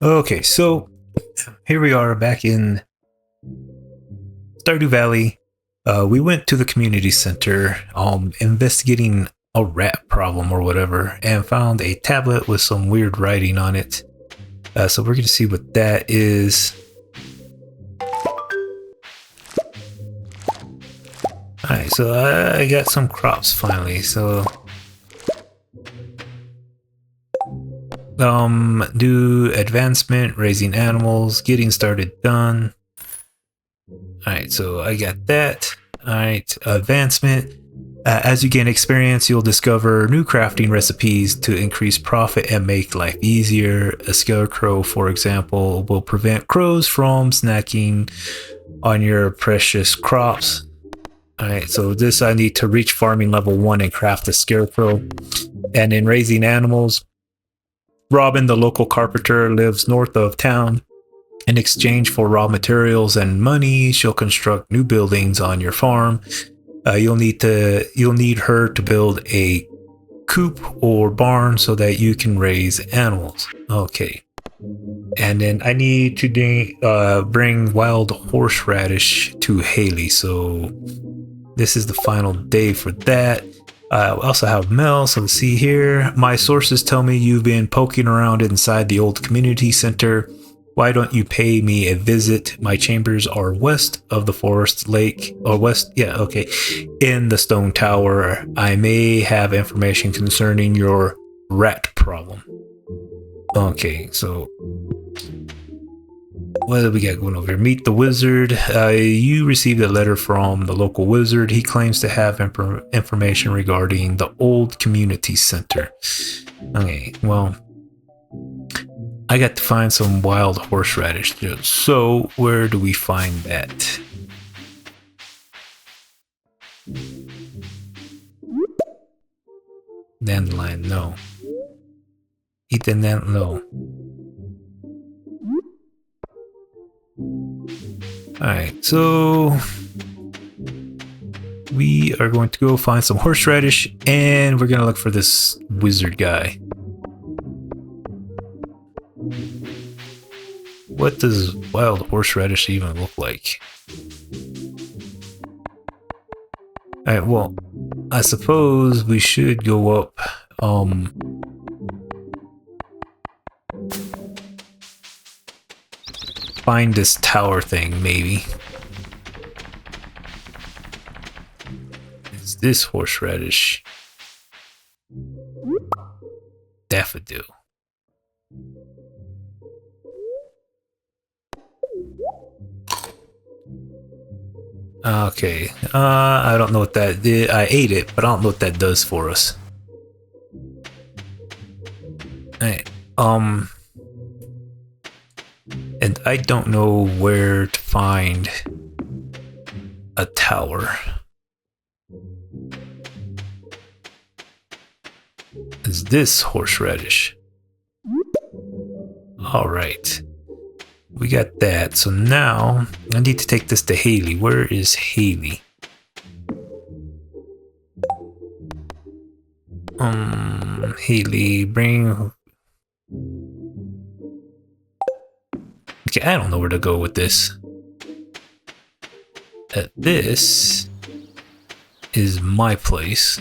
Okay, so here we are back in Stardew Valley. We went to the community center, investigating a rat problem or whatever, and found a tablet with some weird writing on it. So we're gonna see what that is. Alright, so I got some crops finally, so do advancement, raising animals, getting started done. Alright, so I got that. Alright, advancement. As you gain experience, you'll discover new crafting recipes to increase profit and make life easier. A scarecrow, for example, will prevent crows from snacking on your precious crops. Alright, so this I need to reach farming level 1 and craft a scarecrow. And in raising animals, Robin, the local carpenter, lives north of town. In exchange for raw materials and money, she'll construct new buildings on your farm. You'll need her to build a coop or barn so that you can raise animals. Okay. And then I need to bring wild horseradish to Haley. So this is the final day for that. I also have Mel, so let's see here. My sources tell me you've been poking around inside the old community center. Why don't you pay me a visit? My chambers are west of the forest lake, or west, yeah, okay, in the stone tower. I may have information concerning your rat problem. Okay, so what do we got going over here? Meet the wizard. You received a letter from the local wizard. He claims to have information regarding the old community center. Okay, well, I got to find some wild horseradish. So where do we find that? Dandelion, no. Eat the no. Alright, so we are going to go find some horseradish and we're gonna look for this wizard guy. What does wild horseradish even look like? Alright, well, I suppose we should go up, find this tower thing, maybe. Is this horseradish? Daffodil. Okay, I don't know what that did. I ate it, but I don't know what that does for us. Alright, and I don't know where to find a tower. Is this horseradish? Alright. We got that. So now I need to take this to Haley. Where is Haley? Haley, bring... Okay, I don't know where to go with this. This is my place.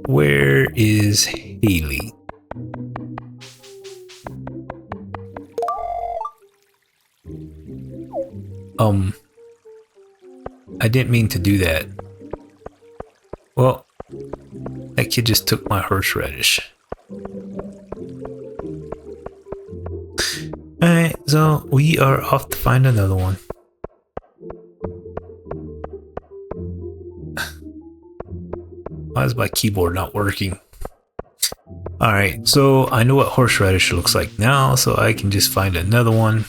Where is Haley? I didn't mean to do that. Well, that kid just took my horseradish. Alright, so we are off to find another one. Why is my keyboard not working? Alright, so I know what horseradish looks like now, so I can just find another one.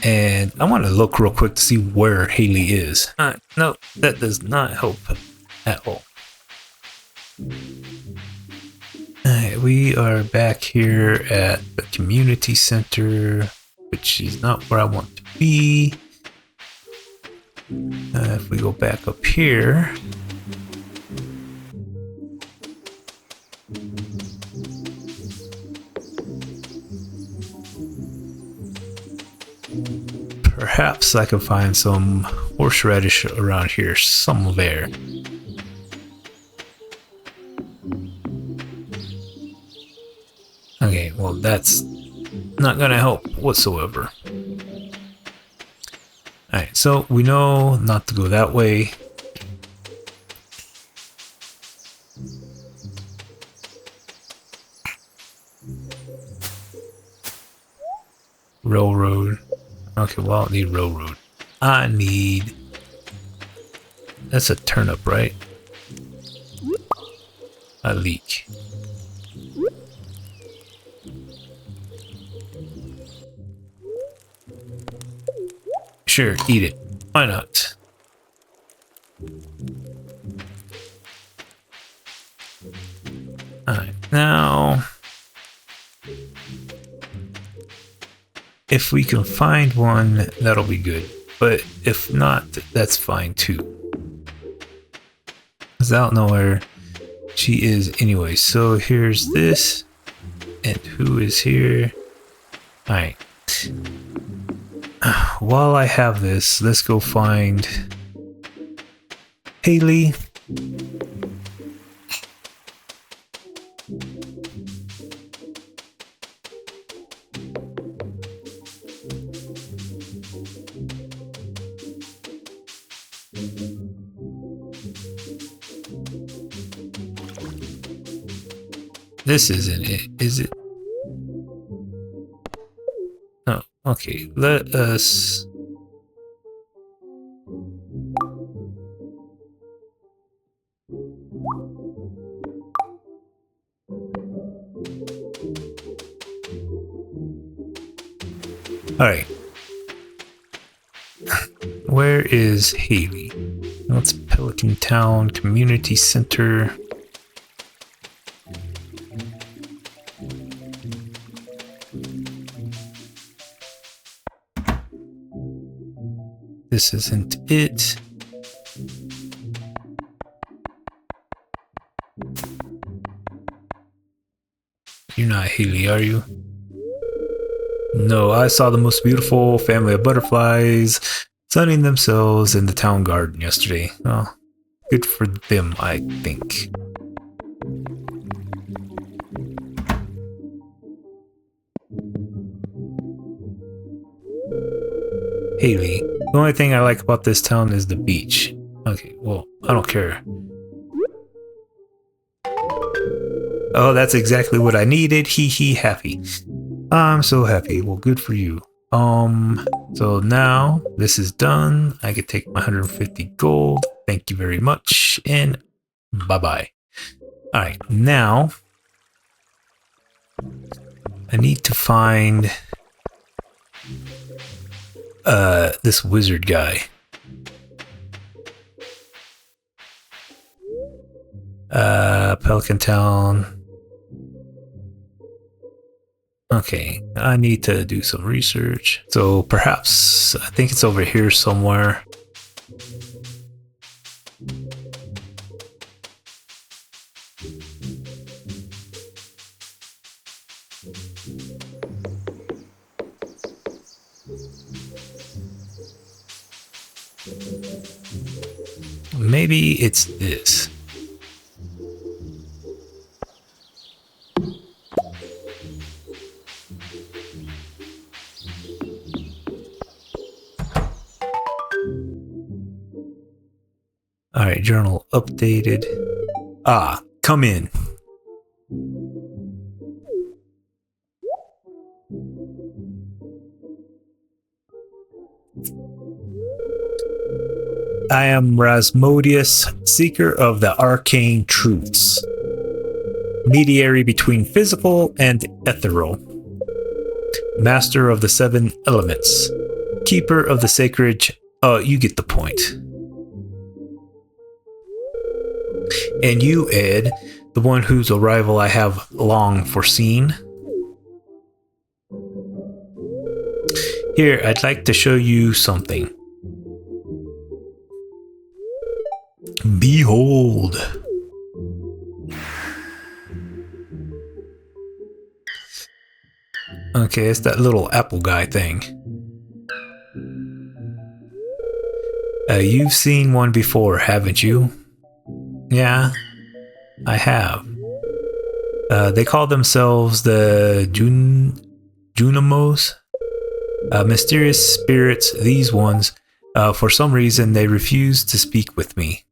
And I want to look real quick to see where Haley is. No, that does not help at all. Alright, we are back here at the community center, which is not where I want to be. If we go back up here, perhaps I can find some horseradish around here somewhere. Okay, well that's not gonna help whatsoever. Alright, so we know not to go that way. Railroad. Okay, well I don't need railroad. I need... That's a turnip, right? A leek. Sure, eat it. Why not? Alright, now... If we can find one, that'll be good. But if not, that's fine too. Because I don't know where she is anyway. So here's this. And who is here? Alright. While I have this, let's go find Haley. This isn't it, is it? Oh, okay, let us... Alright. Where is Haley? That's Pelican Town Community Center. This isn't it. You're not Haley, are you? No, I saw the most beautiful family of butterflies sunning themselves in the town garden yesterday. Oh, good for them, I think. Haley. The only thing I like about this town is the beach. Okay, well, I don't care. Oh, that's exactly what I needed. Hee happy. I'm so happy. Well, good for you. So now this is done. I can take my 150 gold. Thank you very much. And bye-bye. Alright, now I need to find this wizard guy. Pelican Town. Okay, I need to do some research. So perhaps, I think it's over here somewhere. Maybe it's this. Alright, journal updated. Ah, come in. I am Rasmodius, seeker of the arcane truths, mediary between physical and ethereal, master of the 7 elements, keeper of the sacred... Oh, you get the point. And you, Ed, the one whose arrival I have long foreseen. Here, I'd like to show you something. Behold. Okay, it's that little apple guy thing. You've seen one before, haven't you? Yeah, I have. They call themselves the Junimos. Mysterious spirits, these ones. For some reason, they refuse to speak with me.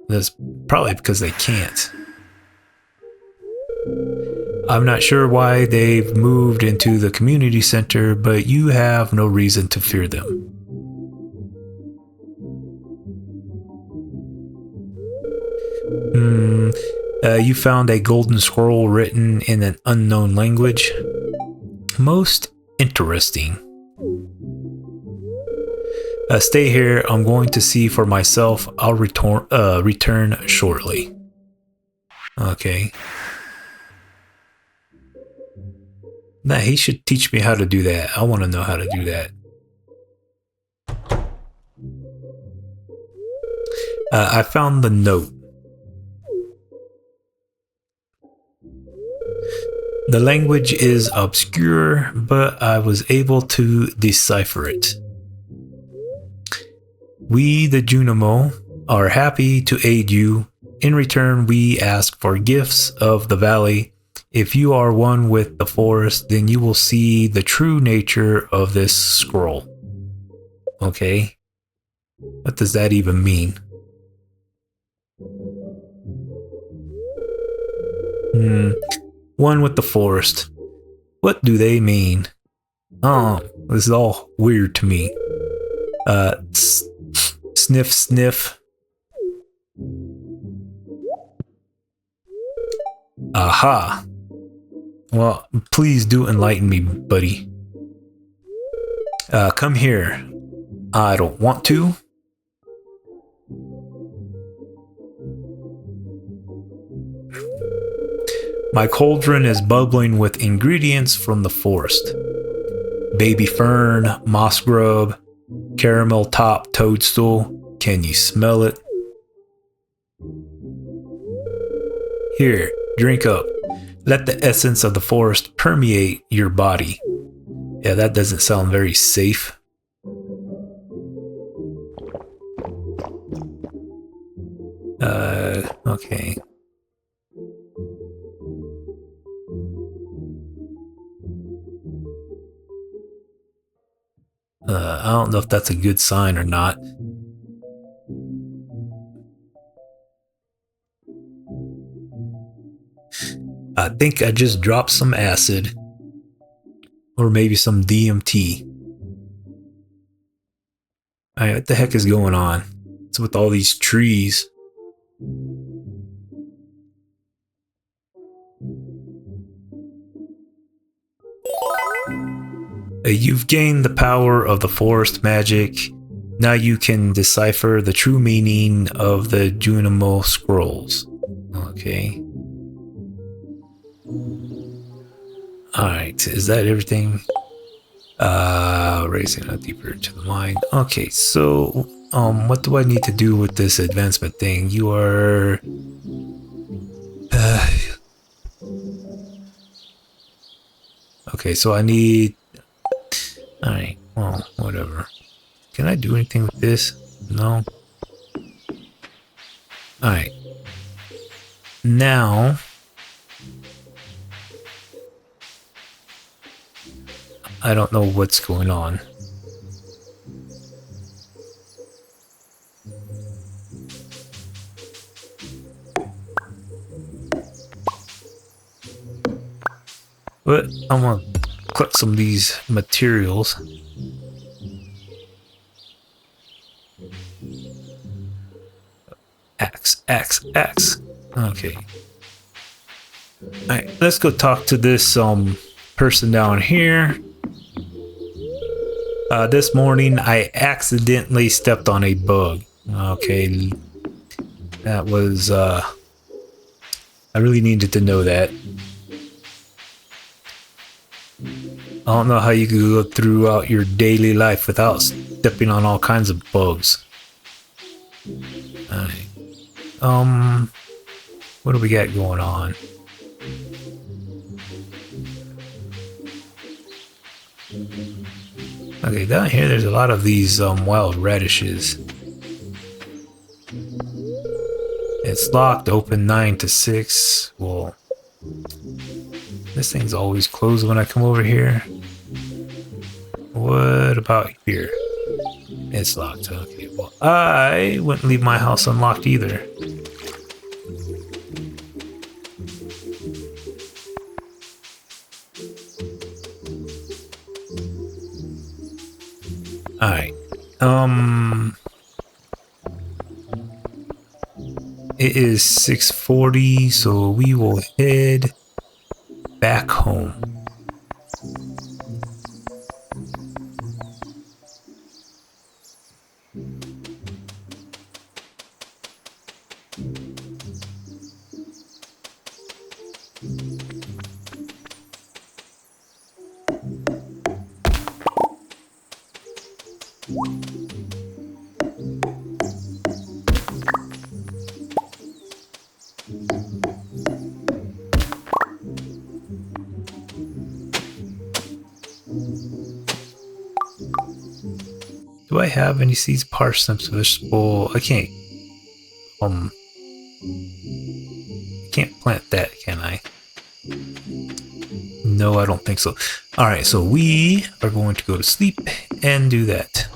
That's probably because they can't. I'm not sure why they've moved into the community center, but you have no reason to fear them. You found a golden scroll written in an unknown language. Most interesting. Stay here. I'm going to see for myself. I'll return shortly. Okay. Nah, he should teach me how to do that. I want to know how to do that. I found the note. The language is obscure, but I was able to decipher it. We, the Junimo, are happy to aid you. In return, we ask for gifts of the valley. If you are one with the forest, then you will see the true nature of this scroll. Okay. What does that even mean? One with the forest. What do they mean? Oh, this is all weird to me. Sniff, sniff. Aha. Well, please do enlighten me, buddy. Come here. I don't want to. My cauldron is bubbling with ingredients from the forest. Baby fern, moss grub, caramel top toadstool. Can you smell it? Here, drink up. Let the essence of the forest permeate your body. Yeah, that doesn't sound very safe. Okay. I don't know if that's a good sign or not. I think I just dropped some acid. Or maybe some DMT. Alright, what the heck is going on? What's with all these trees? You've gained the power of the forest magic. Now you can decipher the true meaning of the Junimo scrolls. Okay. Alright, is that everything? Raising it deeper to the mind. Okay, so what do I need to do with this advancement thing? You are okay, so I need. Alright, well, whatever. Can I do anything with this? No. Alright. Now I don't know what's going on. But I'm gonna collect some of these materials. Axe. Okay. Alright, let's go talk to this person down here. This morning I accidentally stepped on a bug. Okay. That was I really needed to know that. I don't know how you could go throughout your daily life without stepping on all kinds of bugs. Alright. What do we got going on? Okay, down here there's a lot of these wild radishes. It's locked, open 9 to 6. Well, this thing's always closed when I come over here. What about here? It's locked. Okay, well, I wouldn't leave my house unlocked either. Alright. It is 6:40, so we will head back home. Do I have any seeds? Parsnips, vegetable. I can't plant that, can I? No, I don't think so. Alright, so we are going to go to sleep and do that.